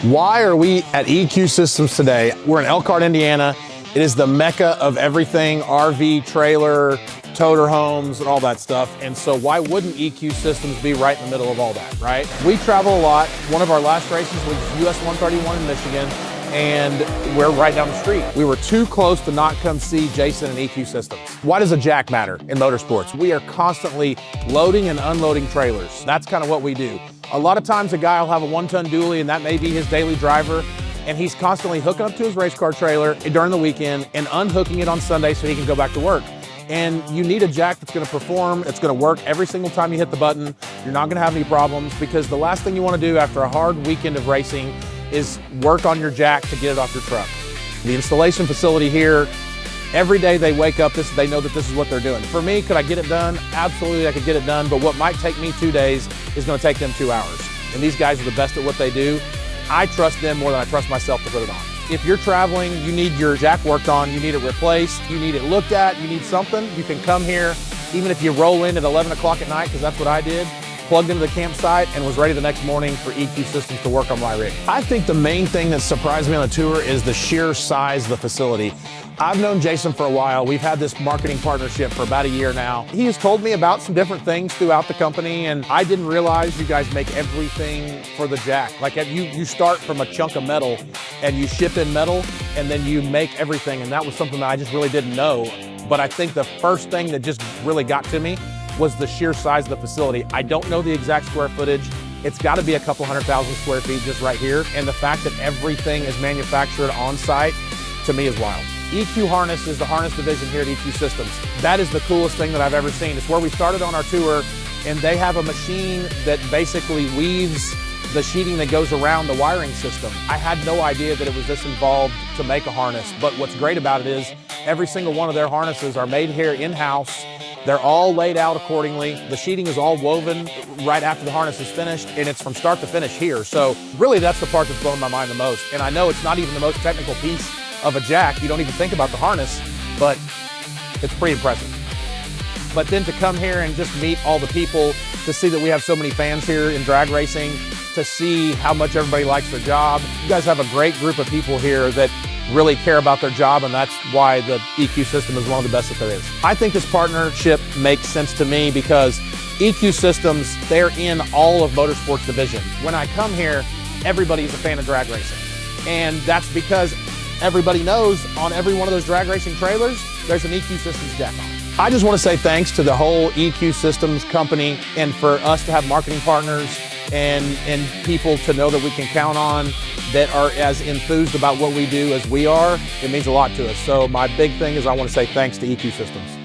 Why are we at EQ Systems today? We're in Elkhart, Indiana. It is the mecca of everything RV, trailer, toter homes, and all that stuff. And so why wouldn't EQ Systems be right in the middle of all that, right? We travel a lot. One of our last races was US 131 in Michigan, and we're right down the street. We were too close to not come see Jason and EQ Systems. Why does a jack matter in motorsports? We are constantly loading and unloading trailers. That's kind of what we do. A lot of times a guy will have a 1-ton dually and that may be his daily driver, and he's constantly hooking up to his race car trailer during the weekend and unhooking it on Sunday so he can go back to work. And you need a jack that's gonna perform, it's gonna work every single time you hit the button. You're not gonna have any problems, because the last thing you wanna do after a hard weekend of racing is work on your jack to get it off your truck. The installation facility here, every day they wake up, they know that this is what they're doing. For me, could I get it done? Absolutely, I could get it done, but what might take me 2 days is gonna take them 2 hours. And these guys are the best at what they do. I trust them more than I trust myself to put it on. If you're traveling, you need your jack worked on, you need it replaced, you need it looked at, you need something, you can come here, even if you roll in at 11 o'clock at night, because that's what I did, plugged into the campsite and was ready the next morning for EQ Systems to work on my rig. I think the main thing that surprised me on the tour is the sheer size of the facility. I've known Jason for a while. We've had this marketing partnership for about a year now. He has told me about some different things throughout the company, and I didn't realize you guys make everything for the jack. Like you start from a chunk of metal and you ship in metal and then you make everything, and that was something that I just really didn't know. But I think the first thing that just really got to me was the sheer size of the facility. I don't know the exact square footage. It's gotta be a couple 100,000 square feet just right here. And the fact that everything is manufactured on site, to me, is wild. EQ Harness is the harness division here at EQ Systems. That is the coolest thing that I've ever seen. It's where we started on our tour, and they have a machine that basically weaves the sheeting that goes around the wiring system. I had no idea that it was this involved to make a harness, but what's great about it is every single one of their harnesses are made here in-house. They're all laid out accordingly. The sheeting is all woven right after the harness is finished, and it's from start to finish here. So really, that's the part that's blown my mind the most. And I know it's not even the most technical piece of a jack. You don't even think about the harness, but it's pretty impressive. But then to come here and just meet all the people, to see that we have so many fans here in drag racing, to see how much everybody likes their job. You guys have a great group of people here that really care about their job, and that's why the EQ system is one of the best that there is. I think this partnership makes sense to me because EQ Systems, they're in all of motorsports division. When I come here, everybody's a fan of drag racing. And that's because everybody knows on every one of those drag racing trailers, there's an EQ Systems jack on. I just want to say thanks to the whole EQ Systems company, and for us to have marketing partners and people to know that we can count on that are as enthused about what we do as we are. It means a lot to us. So my big thing is I want to say thanks to EQ Systems.